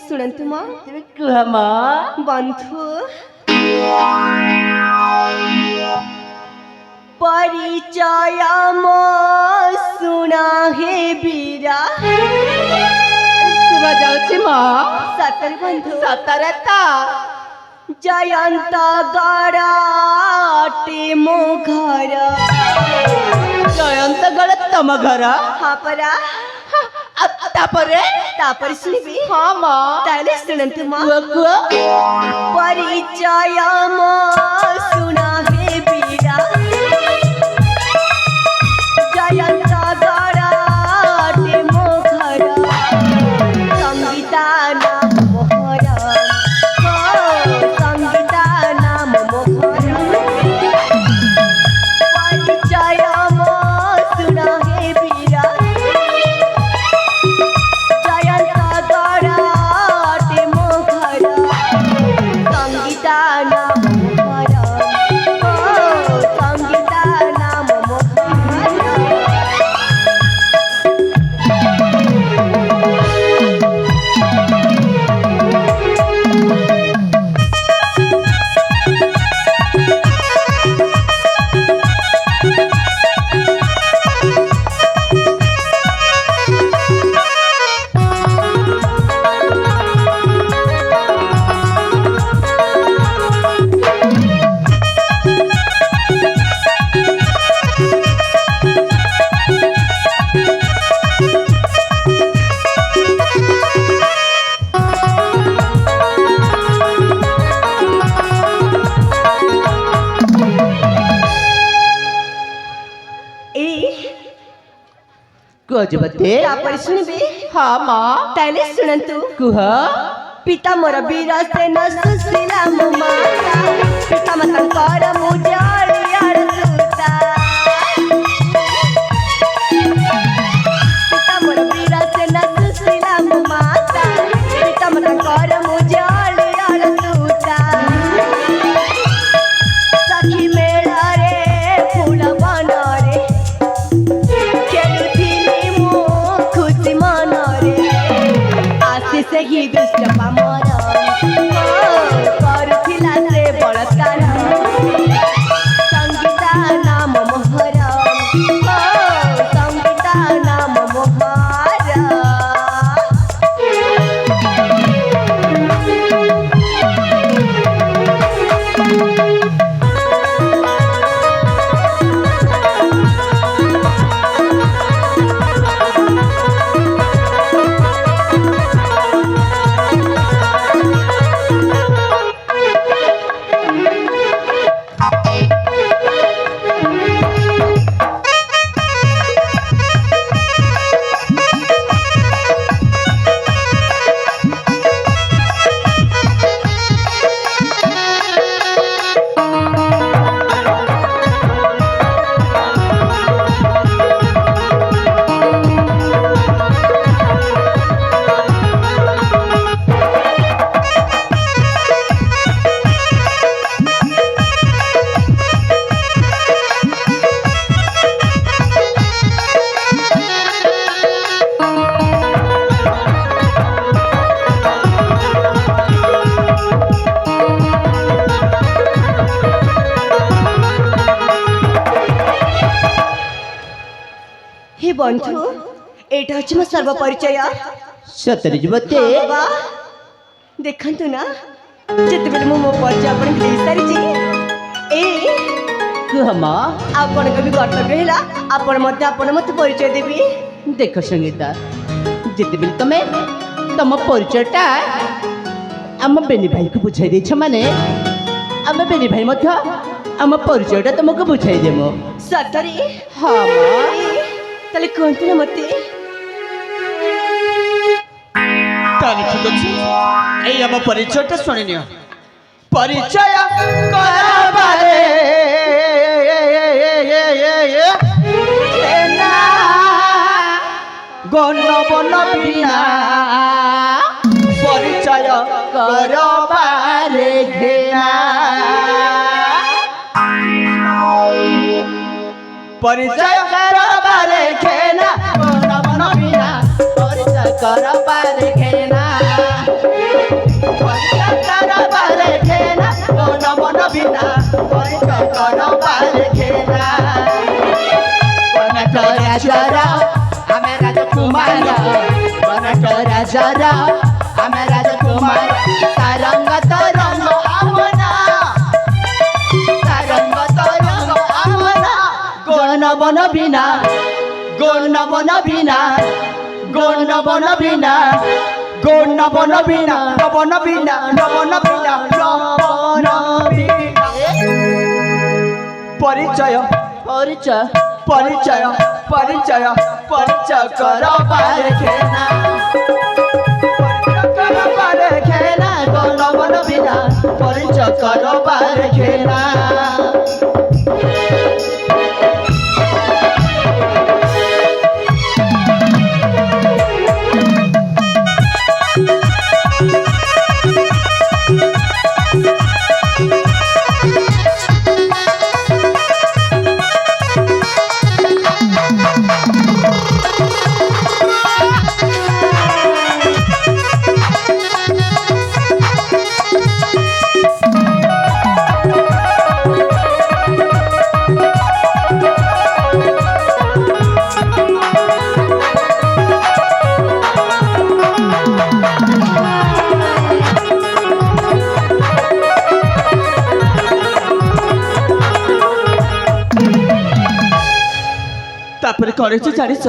ଶୁଣନ୍ତୁ ମ କୁହ ମ ବନ୍ଧୁ परिचय मो सुना हे बीरा ଶୁଭା ଯାଉଛି ମ सतर बंधु ସତରେ ତ जयंत गराटे मो घर ଜୟନ୍ତ ଗଡ଼ ତମ ଘର हाँ परा ତାପରେ सुनिबी ହଁ ମ ताले सुनंतु मा କୁହ କୁହ परिचय मो सुना हे बीरा जयंत गराटे मो घर संगीता नाम मोहर संगीता नाम मोहर परिचय मो सुना हे बीरा जयंत गराटे मो घर संगीता नाम मोहर संगीता नाम मोहर କୁହ ଯୁବତୀ तापर सुनिबे ହଁ ମ ताले सुनंतु କୁହ पिता मोर वीर सेन सुशीला मो माता पिता मातांकर मुजळियाळ सुता पिता मोर वीर सेन सुशीला मो माता पिता मातांकर मुजळियाळ सुता सखी मेळा रे फूल बन रे खेलुथिली मो खुशी मन रे आशीष ही दुष्ट पामर करुथिला से बलात्कार संगीता नाम मोहर संगीता नाम मोहर हे बंधु एटा हচ্ছে ମୋ ସର୍ବ ପରିଚୟ ସତରେ ଯୁବତୀ ବାବା ଦେଖନ୍ତୁ ନା ଯେତେବେଳେ ମୁଁ ମୋ ପରିଚୟ ଆପଣଙ୍କୁ ଦେଇସାରିଛି କୁହ ମ ଆପଣଙ୍କ ବି କର୍ତ୍ତବ୍ୟ ହେଲା ଆପଣ ମୋତେ ପରିଚୟ ଦେବେ ଦେଖ ସଙ୍ଗୀତା ଯେତେବେଳେ ତମେ ତମ ପରିଚୟଟା ଆମ ବେନି ଭାଇକୁ ବୁଝାଇ ଦେଇଛ ମାନେ ଆମେ ବେନି ଭାଇ ମଧ୍ୟ ଆମ ପରିଚୟଟା ତମକୁ ବୁଝାଇ ଦେମୁ ସତରେ ହଁ ମ ତାହେଲେ କୁହନ୍ତୁ ନା ମୋତେ ତାହେଲେ ଠିକ ଅଛି ଏଇ ଆମ ପରିଚୟଟା ଶୁଣିନିଅ ପରିଚୟ କରବାରେ ଗଣ ବନ ବିନା ପରିଚୟ କରବାରେ ଘେନା परिचय करबारे खेना मन बिना परिचय करबारे खेना करबार खेला बनट राजार आमे राजकुमार बनट राजार आमे राजकुमार सारंग तरंग आमना सारंग तरंग आमना गण बन बिना गण बन बिना गण बन बिना गण बन बिना बन बिना बन बिना बन बिना परिचय परिचय परिचय परिचय परिचय करबार खेला करबार खेला गण बन बिना परिचय करबार खेला तापर करेछ जानिछ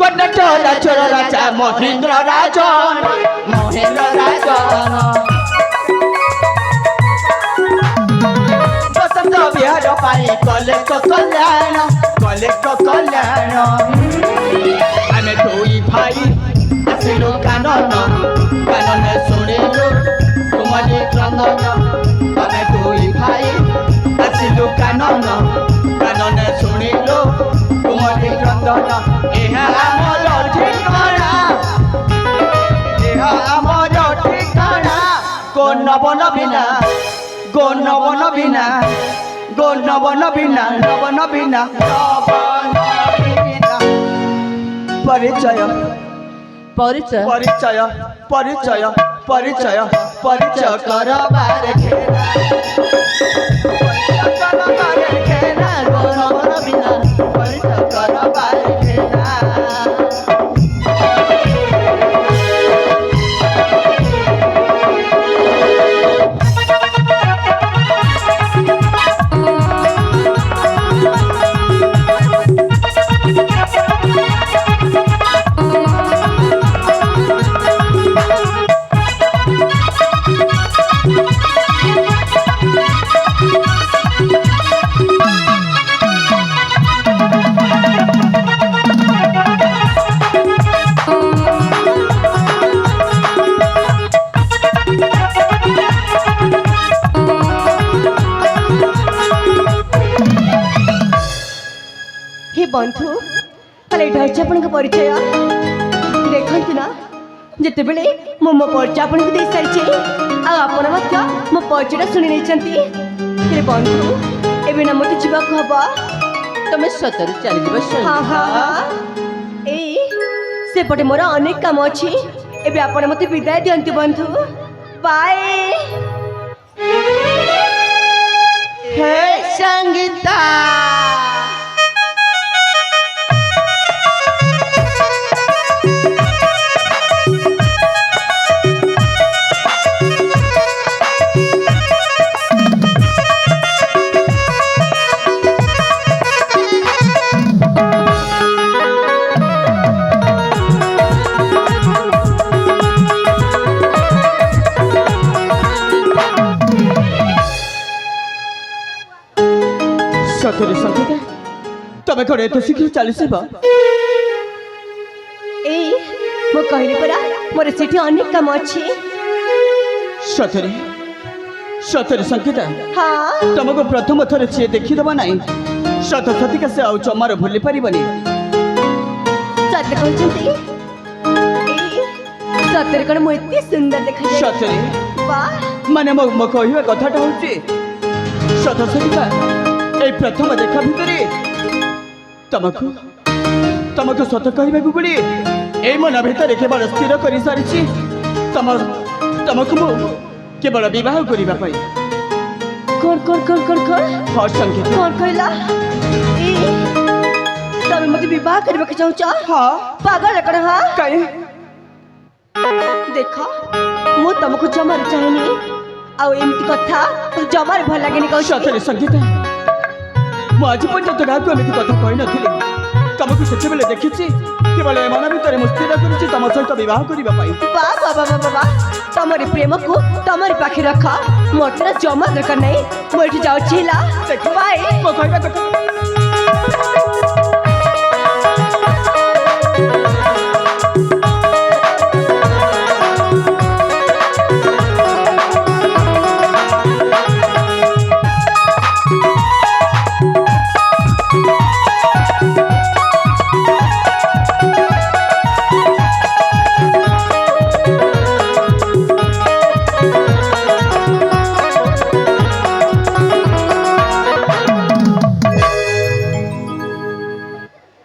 कन्नट राजर राजा महेन्द्र राजन महेन्द्र राजन बसंत बिहार पाई कलेक्ट कल्याण आमे दुई भाई आसिलु कानन कानन शुणिलु तुमरी क्रंदन आमे दुई भाई आसिलु कानन कानन शुणिलु तुमरी क्रंदन एहा आमर ठिकाना एहा आमर ठिकाना गण बन बिना गण बन बिना गण बन बिना बन बिना परिचय परिचय परिचय परिचय परिचय परिचय करबार खेला करबार खेला गण बन बिना परिचय करबार खेला हे बंधु ताले एटा अछि आपन परिचय देखंतु ना जेते बेले मो परिचय आपन को दे सारिछि आ आपन मध्य मो परिचय सुनि नै छंती हे बंधु एबे ना मते जीवा को हबा तमे सतरे चली बस हाँ हाँ ए सेपटे मोर अनेक काम अछि एबे आपन मते विदाय दियंतु बंधु बाय हे संगीता सतरे संगीता तमे करे तो शीघ्र चली सेबा ए मो कहले परा मोर सेठी अनेक काम अछि सतरे सतरे संगीता हाँ तुमको प्रथम थर चे देखी दबा नहीं सत सतिका से आउ चमार भूली पारिबनी सत्य कहचंती ए सत्य कण मो एते सुंदर देखा जाय सतरे वाह माने मो कहवा कथाटा होची सत सतिका ए प्रथम देखा भितरे तुमको सत कहबा पड़े ए मन भितर केवल स्थिर कर सारी तुमको मु केवल बह करने कौन ହଁ ସଙ୍ଗୀତା कौन कहला ए तमे मते विवाह करबा के चाहू छ ହଁ पागल है कण हां କାଇଁ देखो मु तुमको जमार चाहनी आ एमती कथा जमार भल लागेनी कहू ସତରେ ସଙ୍ଗୀତା ମୁଁ ଆଜି ପର୍ଯ୍ୟନ୍ତ କାହାକୁ ଏମିତି କଥା କହିନଥିଲି ତମକୁ ସେତେବେଳେ ଦେଖିଛି କେବଳ ଏମାନ ଭିତରେ ମୁଁ ସ୍ଥିର କରିଛି ତମ ସହିତ ବିବାହ କରିବା ପାଇଁ बाबा तमरी प्रेम को तमरी पाखे रख मोटर जमा दरकार नहीं मु एठी जाउ छिला ଦେଖ बाय ମୋ କହିବା କଥା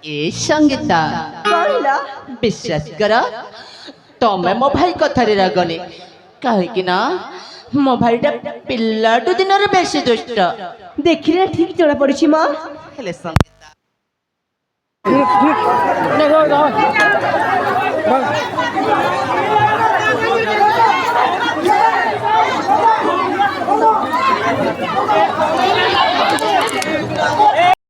ଏ ସଙ୍ଗୀତା कहला ବିଶ୍ୱାସ କର ତମେ ମୋ ଭାଇ କଥାରେ ରାଗନି କାହିଁକି ନା ମୋ ଭାଇଟା ପିଲାଠୁ ଦିନରେ ବେଶୀ ଦୁଷ୍ଟ देखिले ठीक जଣା पड़छि मां ହେଲେ ସଙ୍ଗୀତା